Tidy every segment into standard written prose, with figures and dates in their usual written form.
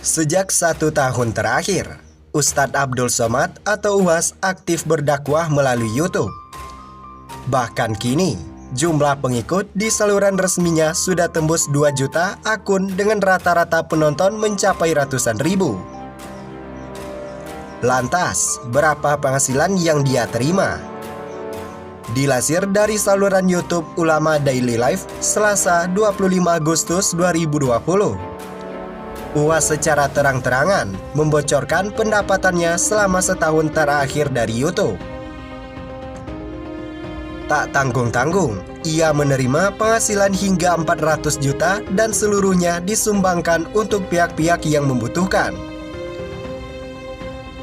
Sejak 1 tahun terakhir, Ustadz Abdul Somad atau Uwas aktif berdakwah melalui YouTube. Bahkan kini, jumlah pengikut di saluran resminya sudah tembus 2 juta akun dengan rata-rata penonton mencapai ratusan ribu. Lantas, berapa penghasilan yang dia terima? Dilansir dari saluran YouTube Ulama Daily Life, Selasa 25 Agustus 2020. Uwas secara terang-terangan membocorkan pendapatannya selama setahun terakhir dari YouTube. Tak tanggung-tanggung, ia menerima penghasilan hingga 400 juta dan seluruhnya disumbangkan untuk pihak-pihak yang membutuhkan.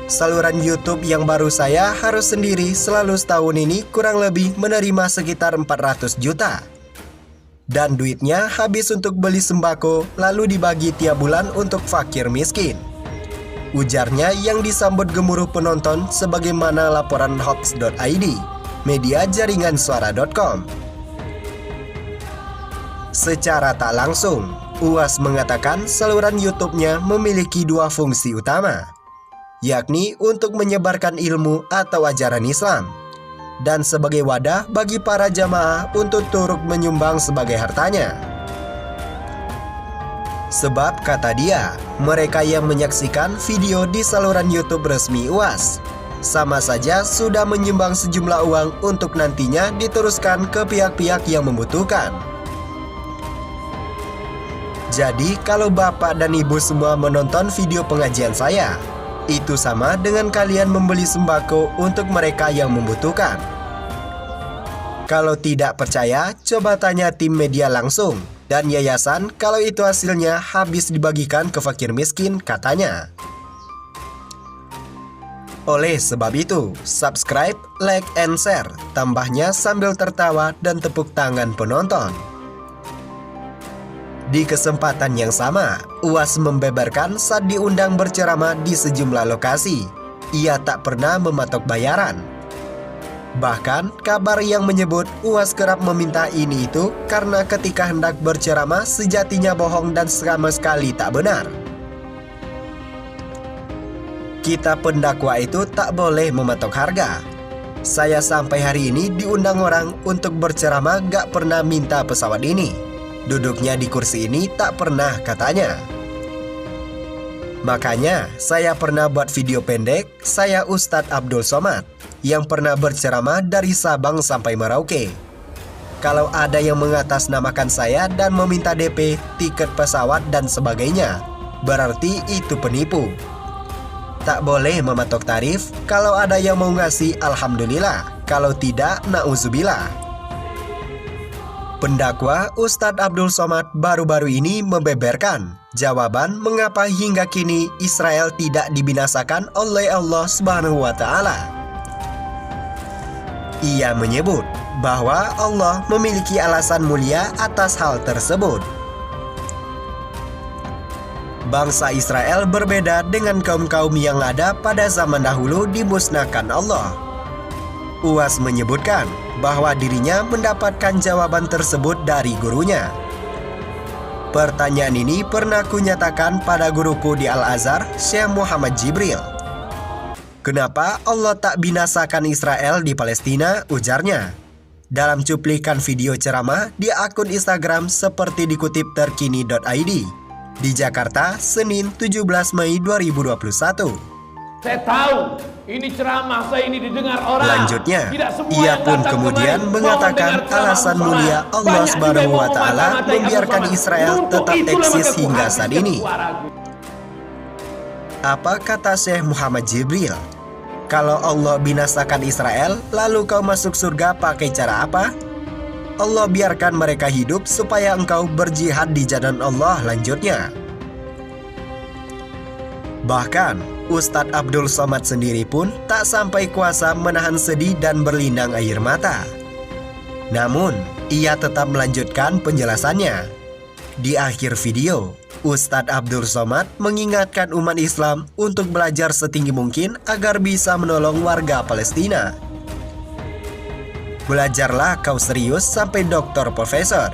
Saluran YouTube yang baru saya harus sendiri selalu setahun ini kurang lebih menerima sekitar 400 juta. Dan duitnya habis untuk beli sembako lalu dibagi tiap bulan untuk fakir miskin. Ujarnya yang disambut gemuruh penonton sebagaimana laporan Hoax.id, media jaringan suara.com. Secara tak langsung, Uwas mengatakan saluran YouTube-nya memiliki 2 fungsi utama, yakni untuk menyebarkan ilmu atau ajaran Islam, dan sebagai wadah bagi para jamaah untuk turut menyumbang sebagai hartanya. Sebab kata dia, mereka yang menyaksikan video di saluran YouTube resmi Uwas sama saja sudah menyumbang sejumlah uang untuk nantinya diteruskan ke pihak-pihak yang membutuhkan. Jadi kalau bapak dan ibu semua menonton video pengajian saya, itu sama dengan kalian membeli sembako untuk mereka yang membutuhkan. Kalau tidak percaya, coba tanya tim media langsung dan yayasan kalau itu hasilnya habis dibagikan ke fakir miskin, katanya. Oleh sebab itu, subscribe, like, and share, tambahnya sambil tertawa dan tepuk tangan penonton. Di kesempatan yang sama, Uwas membeberkan saat diundang berceramah di sejumlah lokasi. Ia tak pernah mematok bayaran. Bahkan, kabar yang menyebut Uwas kerap meminta ini itu karena ketika hendak berceramah sejatinya bohong dan sama sekali tak benar. Kita pendakwa itu tak boleh mematok harga. Saya sampai hari ini diundang orang untuk berceramah gak pernah minta pesawat ini. Duduknya di kursi ini tak pernah, katanya. Makanya saya pernah buat video pendek, saya Ustadz Abdul Somad, yang pernah berceramah dari Sabang sampai Merauke. Kalau ada yang mengatasnamakan saya dan meminta DP, tiket pesawat dan sebagainya, berarti itu penipu. Tak boleh mematok tarif, kalau ada yang mau ngasih alhamdulillah, kalau tidak na'udzubillah. Pendakwa Ustadz Abdul Somad baru-baru ini membeberkan jawaban mengapa hingga kini Israel tidak dibinasakan oleh Allah Subhanahu wa Ta'ala. Ia menyebut bahwa Allah memiliki alasan mulia atas hal tersebut. Bangsa Israel berbeda dengan kaum-kaum yang ada pada zaman dahulu dimusnahkan Allah. Uwas menyebutkan bahwa dirinya mendapatkan jawaban tersebut dari gurunya. Pertanyaan ini pernah kunyatakan pada guruku di Al-Azhar, Syekh Muhammad Jibril. Kenapa Allah tak binasakan Israel di Palestina, ujarnya. Dalam cuplikan video ceramah di akun Instagram seperti dikutip terkini.id di Jakarta, Senin 17 Mei 2021. Saya tahu ini ceramah saya ini didengar orang. Lanjutnya, ia pun kemudian mengatakan alasan mulia Allah Subhanahu wa Ta'ala membiarkan Israel tetap eksis hingga saat ini. Apa kata Syekh Muhammad Jibril? Kalau Allah binasakan Israel, lalu kau masuk surga pakai cara apa? Allah biarkan mereka hidup supaya engkau berjihad di jalan Allah, lanjutnya. Bahkan, Ustadz Abdul Somad sendiri pun tak sampai kuasa menahan sedih dan berlinang air mata. Namun, ia tetap melanjutkan penjelasannya. Di akhir video, Ustadz Abdul Somad mengingatkan umat Islam untuk belajar setinggi mungkin agar bisa menolong warga Palestina. Belajarlah kau serius sampai doktor profesor.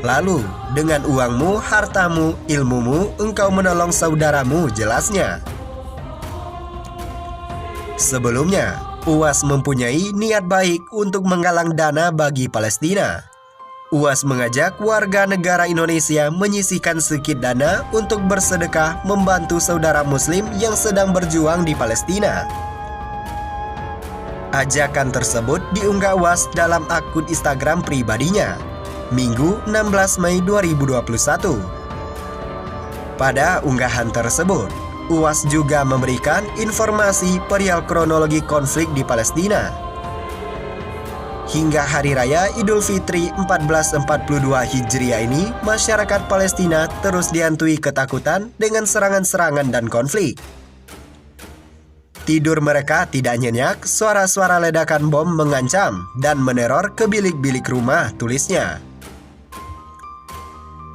Lalu, dengan uangmu, hartamu, ilmumu, engkau menolong saudaramu, jelasnya. Sebelumnya, UAS mempunyai niat baik untuk menggalang dana bagi Palestina. UAS mengajak warga negara Indonesia menyisihkan sedikit dana untuk bersedekah membantu saudara muslim yang sedang berjuang di Palestina. Ajakan tersebut diunggah UAS dalam akun Instagram pribadinya, Minggu 16 Mei 2021. Pada unggahan tersebut, UAS juga memberikan informasi perihal kronologi konflik di Palestina. Hingga Hari Raya Idul Fitri 1442 Hijriah ini, masyarakat Palestina terus dihantui ketakutan dengan serangan-serangan dan konflik. Tidur mereka tidak nyenyak, suara-suara ledakan bom mengancam dan meneror ke bilik-bilik rumah, tulisnya.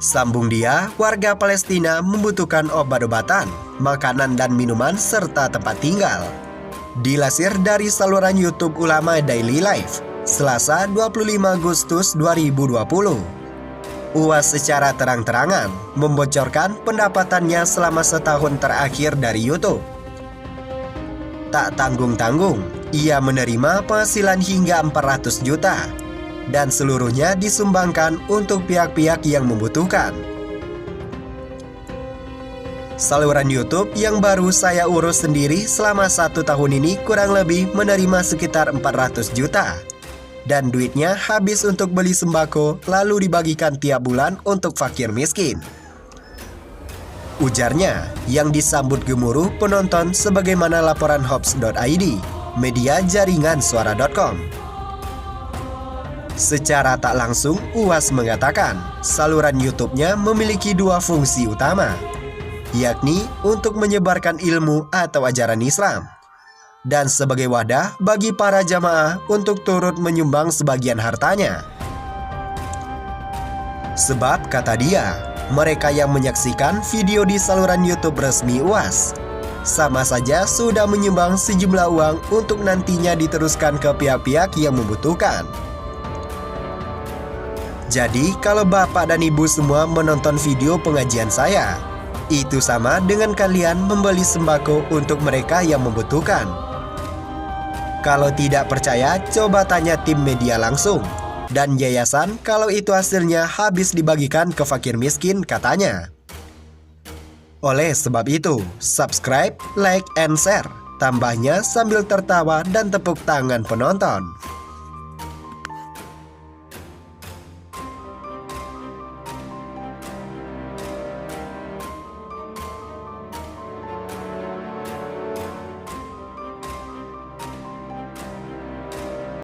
Sambung dia, warga Palestina membutuhkan obat-obatan, makanan dan minuman, serta tempat tinggal. Dilansir dari saluran YouTube Ulama Daily Life, Selasa 25 Agustus 2020. UAS secara terang-terangan membocorkan pendapatannya selama setahun terakhir dari YouTube. Tak tanggung-tanggung, ia menerima penghasilan hingga 400 juta. Dan seluruhnya disumbangkan untuk pihak-pihak yang membutuhkan. Saluran YouTube yang baru saya urus sendiri selama 1 tahun ini kurang lebih menerima sekitar 400 juta. Dan duitnya habis untuk beli sembako lalu dibagikan tiap bulan untuk fakir miskin, ujarnya, yang disambut gemuruh penonton sebagaimana laporan Hops.id, media jaringan suara.com. Secara tak langsung, UAS mengatakan saluran YouTube-nya memiliki 2 fungsi utama, yakni untuk menyebarkan ilmu atau ajaran Islam, dan sebagai wadah bagi para jamaah untuk turut menyumbang sebagian hartanya. Sebab, kata dia, mereka yang menyaksikan video di saluran YouTube resmi UAS sama saja sudah menyumbang sejumlah uang untuk nantinya diteruskan ke pihak-pihak yang membutuhkan. Jadi, kalau bapak dan ibu semua menonton video pengajian saya, itu sama dengan kalian membeli sembako untuk mereka yang membutuhkan. Kalau tidak percaya, coba tanya tim media langsung dan yayasan kalau itu hasilnya habis dibagikan ke fakir miskin, katanya. Oleh sebab itu, subscribe, like, and share. Tambahnya sambil tertawa dan tepuk tangan penonton.